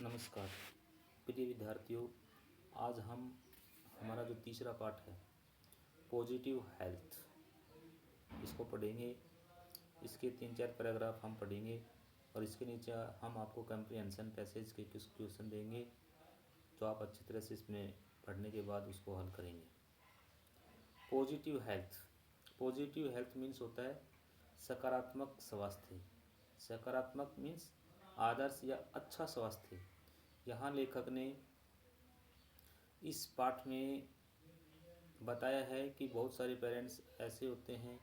नमस्कार प्रिय विद्यार्थियों। आज हम हमारा जो तीसरा पाठ है पॉजिटिव हेल्थ, इसको पढ़ेंगे। इसके 3-4 पैराग्राफ हम पढ़ेंगे और इसके नीचे हम आपको कम्प्रीहेंशन पैसेज के कुछ क्वेश्चन देंगे, तो आप अच्छी तरह से इसमें पढ़ने के बाद उसको हल करेंगे। पॉजिटिव हेल्थ मीन्स होता है सकारात्मक स्वास्थ्य। सकारात्मक मीन्स आदर्श या अच्छा स्वास्थ्य। यहाँ लेखक ने इस पाठ में बताया है कि बहुत सारे पेरेंट्स ऐसे होते हैं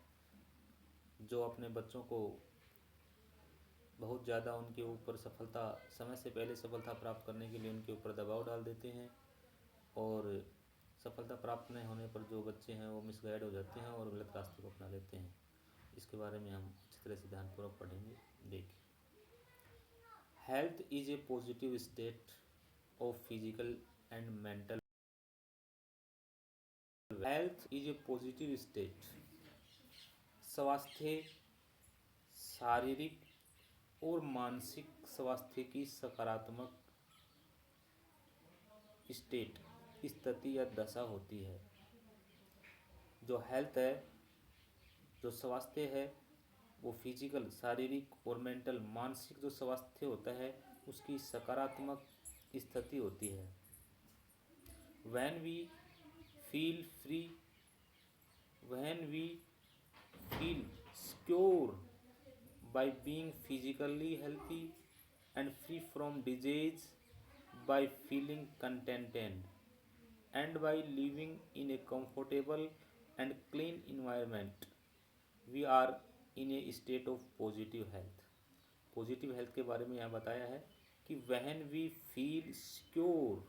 जो अपने बच्चों को बहुत ज़्यादा उनके ऊपर समय से पहले सफलता प्राप्त करने के लिए उनके ऊपर दबाव डाल देते हैं, और सफलता प्राप्त नहीं होने पर जो बच्चे हैं वो मिसगाइड हो जाते हैं और गलत रास्ते को अपना लेते हैं। इसके बारे में हम अच्छी तरह से ध्यानपूर्वक पढ़ेंगे। देखिए, health is a positive state of physical and mental. Health is a positive state. स्वास्थ्य शारीरिक और मानसिक स्वास्थ्य की सकारात्मक स्टेट, स्थिति या दशा होती है। जो हेल्थ है, जो स्वास्थ्य है, वो फिजिकल शारीरिक और मेंटल मानसिक जो स्वास्थ्य होता है उसकी सकारात्मक स्थिति होती है। when we feel free when we feel secure by being physically healthy and free from disease, by feeling contented and by living in a comfortable and clean environment, we are in a state of positive health। Positive health के बारे में यहाँ बताया है कि when we feel secure,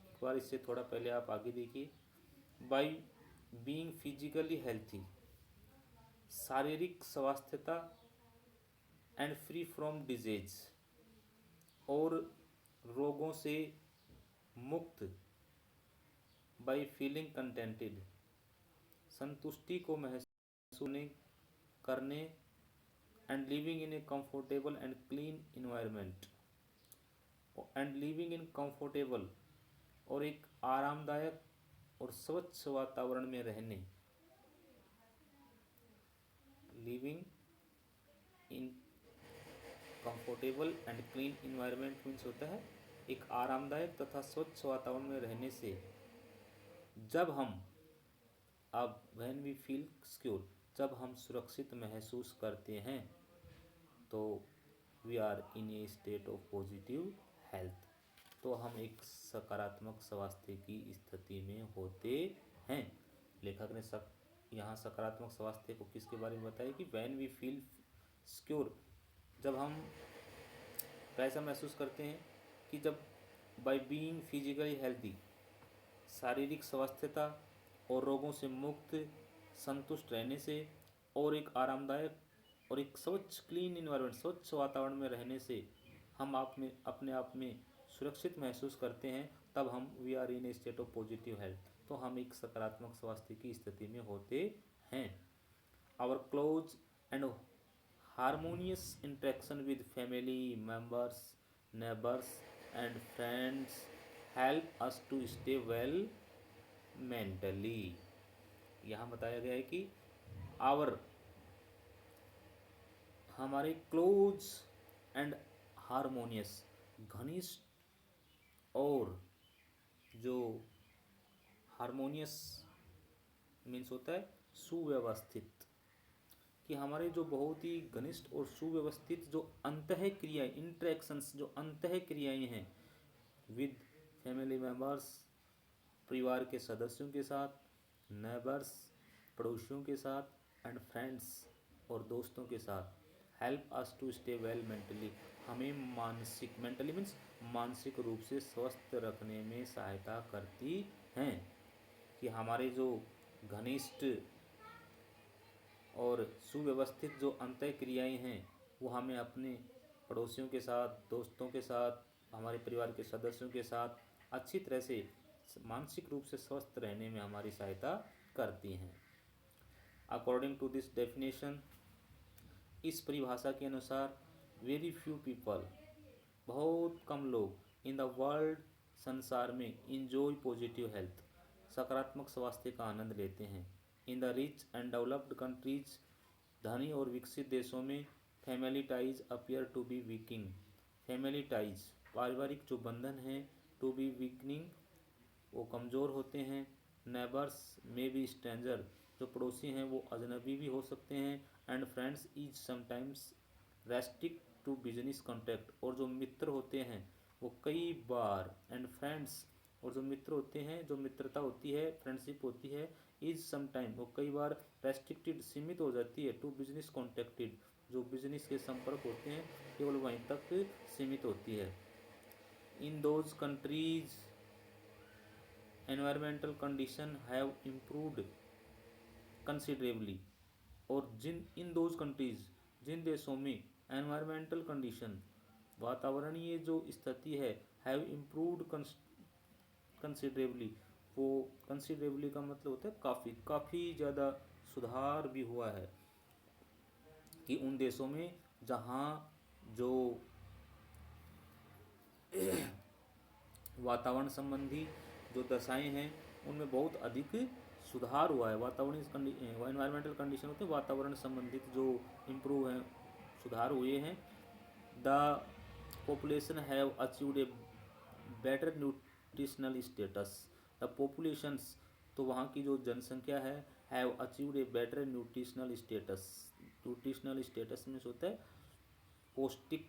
एक बार इससे थोड़ा पहले आप आगे देखिए, by being physically healthy, शारीरिक स्वास्थ्यता, एंड फ्री फ्रॉम डिजीज, और रोगों से मुक्त, बाई फीलिंग कंटेंटेड, संतुष्टि को महसूस करने, and living in A comfortable and clean environment, and living in comfortable, और एक आरामदायक और स्वच्छ वातावरण में रहने। Living in comfortable and clean environment means होता है एक आरामदायक तथा स्वच्छ वातावरण में रहने से जब हम व्हेन वी फील सिक्योर, जब हम सुरक्षित महसूस करते हैं, तो we are in a state of positive health, तो हम एक सकारात्मक स्वास्थ्य की स्थिति में होते हैं। लेखक ने यहाँ सकारात्मक स्वास्थ्य को किसके बारे में बताया कि व्हेन वी फील सिक्योर, जब हम कैसा महसूस करते हैं कि जब बाय बीइंग फिजिकली हेल्दी, शारीरिक स्वास्थ्यता और रोगों से मुक्त, संतुष्ट रहने से, और एक आरामदायक और एक स्वच्छ क्लीन इन्वायरमेंट, स्वच्छ वातावरण में रहने से हम अपने आप में सुरक्षित महसूस करते हैं, तब हम we are in a state of positive health, तो हम एक सकारात्मक स्वास्थ्य की स्थिति में होते हैं। Our close and harmonious interaction with family members, neighbors and friends help us to stay well mentally। यहाँ बताया गया है कि हमारे क्लोज एंड हारमोनियस, घनिष्ठ, और जो हारमोनियस मीन्स होता है सुव्यवस्थित, कि हमारे जो बहुत ही घनिष्ठ और सुव्यवस्थित जो अंतः क्रियाएँ, इंटरेक्शंस, जो अंतः क्रियाएँ हैं विद फैमिली मेम्बर्स, परिवार के सदस्यों के साथ, नेबर्स, पड़ोसियों के साथ, एंड फ्रेंड्स, और दोस्तों के साथ, help us to stay well mentally, हमें मेंटली मीन्स मानसिक रूप से स्वस्थ रखने में सहायता करती हैं। कि हमारे जो घनिष्ठ और सुव्यवस्थित जो अंतः क्रियाएँ हैं वो हमें अपने पड़ोसियों के साथ, दोस्तों के साथ, हमारे परिवार के सदस्यों के साथ अच्छी तरह से मानसिक रूप से स्वस्थ रहने में हमारी सहायता करती हैं। अकॉर्डिंग टू दिस डेफिनेशन, इस परिभाषा के अनुसार, वेरी फ्यू पीपल बहुत कम लोग इन द वर्ल्ड संसार में इंजॉय पॉजिटिव हेल्थ सकारात्मक स्वास्थ्य का आनंद लेते हैं। In the rich and developed countries धनी और विकसित देशों में family ties appear to be weaking. Family ties पारिवारिक जो बंधन हैं टू बी वीकनिंग वो कमज़ोर होते हैं। नेबर्स में भी स्ट्रेंजर जो पड़ोसी हैं वो अजनबी भी हो सकते हैं। And friends is sometimes restrict to business contact और जो मित्र होते हैं वो कई बार एंड फ्रेंड्स और जो मित्र होते हैं जो मित्रता होती है फ्रेंडशिप होती है इज समटाइम वो कई बार रेस्ट्रिक्टेड सीमित हो जाती है टू बिजनेस कॉन्टेक्टेड जो बिजनेस के संपर्क होते हैं केवल वहीं तक सीमित होती है। In those countries environmental condition have improved considerably और जिन इन दोज कंट्रीज जिन देशों में एनवायरमेंटल कंडीशन वातावरणीय जो स्थिति है हैव इम्प्रूव्ड कंसिडरेबली वो कंसिडरेबली का मतलब होता है काफ़ी काफ़ी ज़्यादा सुधार भी हुआ है कि उन देशों में जहाँ जो वातावरण संबंधी जो दशाएं हैं उनमें बहुत अधिक सुधार हुआ है। एनवायरमेंटल कंडीशन होते हैं वातावरण संबंधित जो इम्प्रूव हैं सुधार हुए हैं। The population have achieved a better nutritional status. The populations तो वहाँ की जो जनसंख्या है have achieved a better nutritional status. Nutritional status में होता है पौष्टिक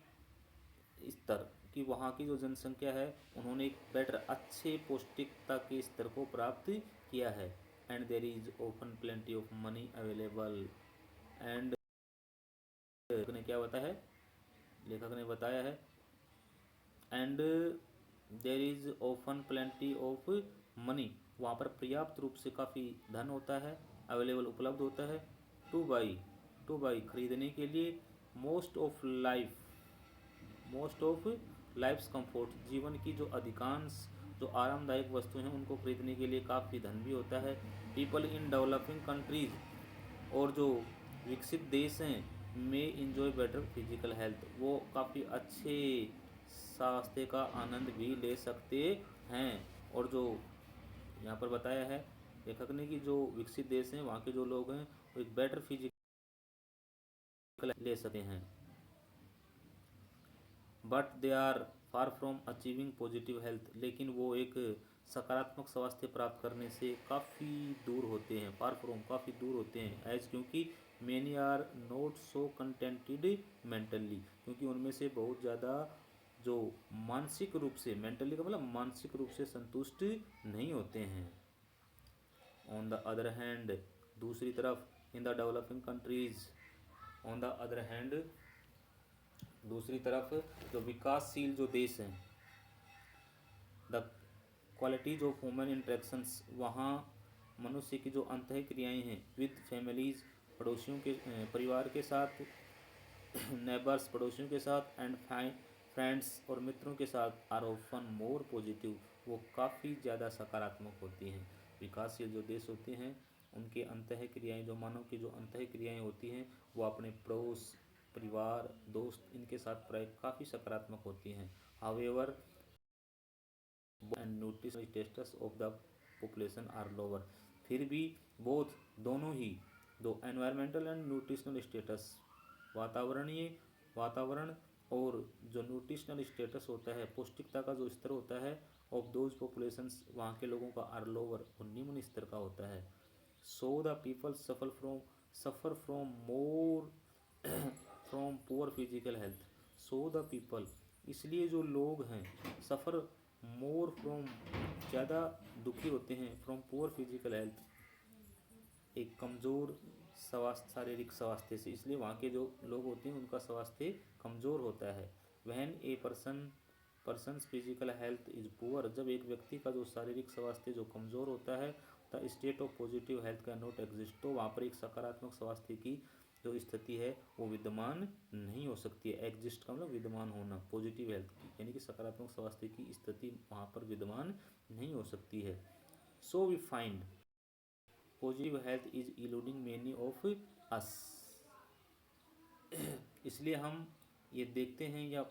स्तर कि वहाँ की जो जनसंख्या है उन्होंने एक बेटर अच्छे पौष्टिकता के स्तर को प्राप्त किया है। And there is open plenty of money available and ने क्या बताया है लेखक ने बताया है and there is open plenty of money वहाँ पर पर्याप्त रूप से काफ़ी धन होता है अवेलेबल उपलब्ध होता है टू बाई खरीदने के लिए मोस्ट ऑफ लाइफ्स कंफर्ट जीवन की जो अधिकांश जो आरामदायक वस्तुएं हैं उनको खरीदने के लिए काफ़ी धन भी होता है। पीपल इन डेवलपिंग कंट्रीज और जो विकसित देश हैं में इंजॉय बेटर फिजिकल हेल्थ वो काफ़ी अच्छे स्वास्थ्य का आनंद भी ले सकते हैं। और जो यहाँ पर बताया है लेखक ने कि जो विकसित देश हैं वहाँ के जो लोग हैं वो एक बेटर फिजिकल ले सकते हैं but they are far from achieving positive health लेकिन वो एक सकारात्मक स्वास्थ्य प्राप्त करने से काफ़ी दूर होते हैं। फार फ्रॉम काफ़ी दूर होते हैं एज क्योंकि many are not so contented mentally क्योंकि उनमें से बहुत ज़्यादा जो मानसिक रूप से मेंटली का मतलब मानसिक रूप से संतुष्ट नहीं होते हैं। ऑन द अदर हैंड दूसरी तरफ in the developing countries on the other hand दूसरी तरफ जो विकासशील जो देश हैं the qualities of human interactions वहाँ मनुष्य की जो अंतः क्रियाएँ हैं विद फैमिलीज पड़ोसियों के परिवार के साथ नेबर्स पड़ोसियों के साथ एंड फ्रेंड्स और मित्रों के साथ आर ऑफन मोर पॉजिटिव वो काफ़ी ज़्यादा सकारात्मक होती हैं। विकासशील जो देश होते हैं उनके अंतः क्रियाएँ जो मानव की जो अंतः क्रियाएँ होती हैं वो अपने पड़ोस परिवार दोस्त इनके साथ प्राय काफ़ी सकारात्मक होती हैं। However and nutritional status of the population are lower फिर भी बोथ दोनों ही दो एनवायरमेंटल एंड न्यूट्रिशनल स्टेटस वातावरण और जो न्यूट्रिशनल स्टेटस होता है पौष्टिकता का जो स्तर होता है ऑफ दोज पॉपुलेशंस वहाँ के लोगों का आर लोअर और निम्न स्तर का होता है। So the people suffer from more from poor physical health so the people इसलिए जो लोग हैं सफ़र मोर फ्रॉम ज़्यादा दुखी होते हैं फ्रॉम पुअर फिजिकल हेल्थ एक कमज़ोर शारीरिक स्वास्थ्य से इसलिए वहाँ के जो लोग होते हैं उनका स्वास्थ्य कमज़ोर होता है। When a person's physical health is poor जब एक व्यक्ति का जो शारीरिक स्वास्थ्य जो कमज़ोर होता है the state of positive health can not exist तो वहाँ पर एक सकारात्मक स्वास्थ्य की जो स्थिति है वो विद्यमान नहीं हो सकती है। एग्जिस्ट का मतलब विद्यमान होना पॉजिटिव हेल्थ की यानी कि सकारात्मक स्वास्थ्य की स्थिति वहाँ पर विद्यमान नहीं हो सकती है। So we find positive health is eluding many of us इसलिए हम ये देखते हैं या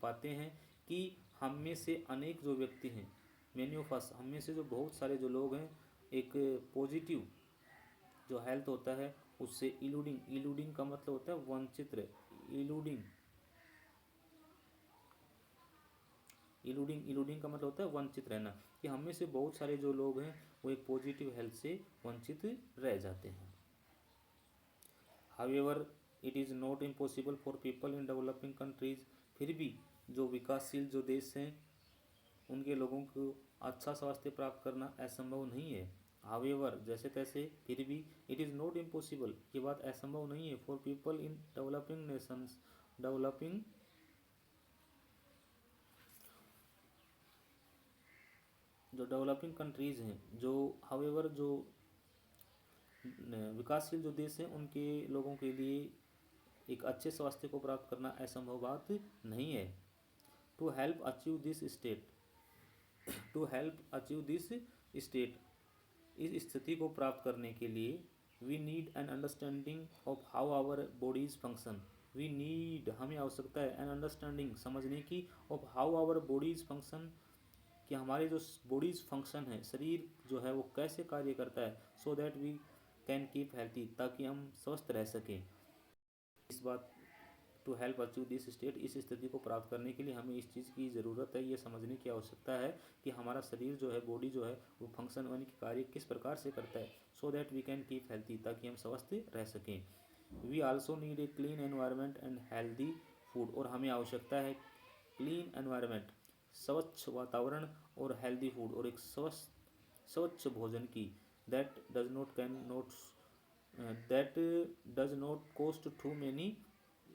पाते हैं कि हम में से अनेक जो व्यक्ति हैं, मैनी ऑफ अस, हम में से जो बहुत सारे जो लोग हैं, एक पॉजिटिव जो हेल्थ होता है उससे इलूडिंग, इलूडिंग का मतलब होता है वंचित रहे, इलूडिंग, इलूडिंग, इलूडिंग का मतलब होता है वंचित रहना, कि हम में से बहुत सारे जो लोग हैं वो एक पॉजिटिव हेल्थ से वंचित रह जाते हैं। However it is not impossible for people in developing countries, फिर भी जो विकासशील जो देश हैं उनके लोगों को अच्छा स्वास्थ्य प्राप्त करना असंभव नहीं है। हाउएवर जैसे तैसे, फिर भी, इट इज़ नॉट इम्पॉसिबल, ये बात असंभव नहीं है, for people in developing Nations, developing जो डेवलपिंग कंट्रीज हैं, जो हाउएवर जो विकासशील जो देश हैं उनके लोगों के लिए एक अच्छे स्वास्थ्य को प्राप्त करना असंभव बात नहीं है। To help achieve this state, to help achieve this state, इस स्थिति को प्राप्त करने के लिए we need an understanding of how our bodies function, we need, हमें आवश्यकता है, एन अंडरस्टैंडिंग, समझने की, of how our bodies function, कि हमारे जो बॉडीज फंक्शन है, शरीर जो है वो कैसे कार्य करता है, so that we can keep healthy, ताकि हम स्वस्थ रह सकें। इस बात, to help achieve this state, इस स्थिति को प्राप्त करने के लिए हमें इस चीज़ की ज़रूरत है, ये समझने की आवश्यकता है कि हमारा शरीर जो है, बॉडी जो है वो फंक्शन यानी कि कार्य किस प्रकार से करता है, so that we can keep healthy, ताकि हम स्वस्थ रह सकें। We also need a clean environment and healthy food, और हमें आवश्यकता है क्लीन एनवायरनमेंट, स्वच्छ वातावरण, और हेल्दी फूड, और एक स्वच्छ भोजन की, that does not can not that does not cost too many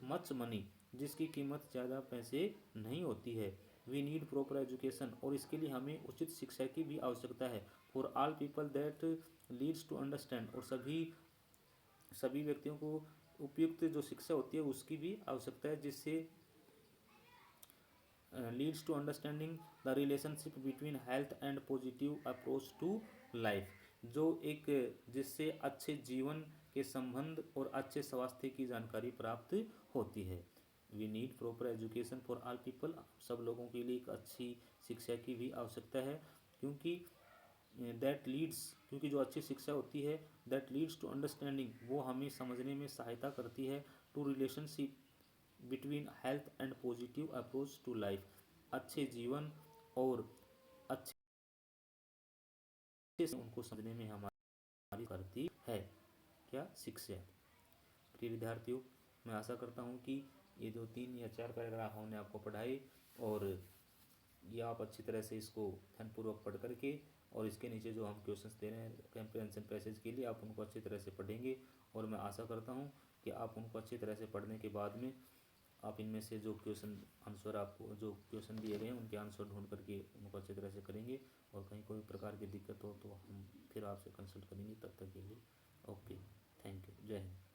much money, जिसकी कीमत ज़्यादा पैसे नहीं होती है। वी नीड प्रॉपर एजुकेशन, और इसके लिए हमें उचित शिक्षा की भी आवश्यकता है। For all people that leads to understand, और सभी व्यक्तियों को उपयुक्त जो शिक्षा होती है उसकी भी आवश्यकता है, जिससे leads to understanding the relationship between health and positive approach to life, जो एक, जिससे अच्छे जीवन के संबंध और अच्छे स्वास्थ्य की जानकारी प्राप्त होती है। We need proper education for all people, सब लोगों के लिए एक अच्छी शिक्षा की भी आवश्यकता है, क्योंकि दैट लीड्स, क्योंकि जो अच्छी शिक्षा होती है, दैट लीड्स टू अंडरस्टैंडिंग, वो हमें समझने में सहायता करती है, to relationship between health and positive approach to life, अच्छे जीवन और अच्छे से उनको समझने में हमारी करती है, क्या, शिक्षा। प्रिय विद्यार्थियों, मैं आशा करता हूँ कि ये जो 3 या 4 पैराग्राफ हमने आपको पढ़ाए, और ये आप अच्छी तरह से इसको ध्यानपूर्वक पढ़ करके, और इसके नीचे जो हम क्वेश्चंस दे रहे हैं कंप्रिहेंशन पैसेज के लिए, आप उनको अच्छी तरह से पढ़ेंगे, और मैं आशा करता हूँ कि आप उनको अच्छी तरह से पढ़ने के बाद में आप इनमें से जो क्वेश्चन आंसर, आपको जो क्वेश्चन दिए गए हैं उनके आंसर ढूंढ करके उनको अच्छी तरह से करेंगे, और कहीं कोई प्रकार की दिक्कत हो तो हम फिर आपसे कंसल्ट करेंगे। तब तक के लिए ओके, थैंक यू, जय हिंद।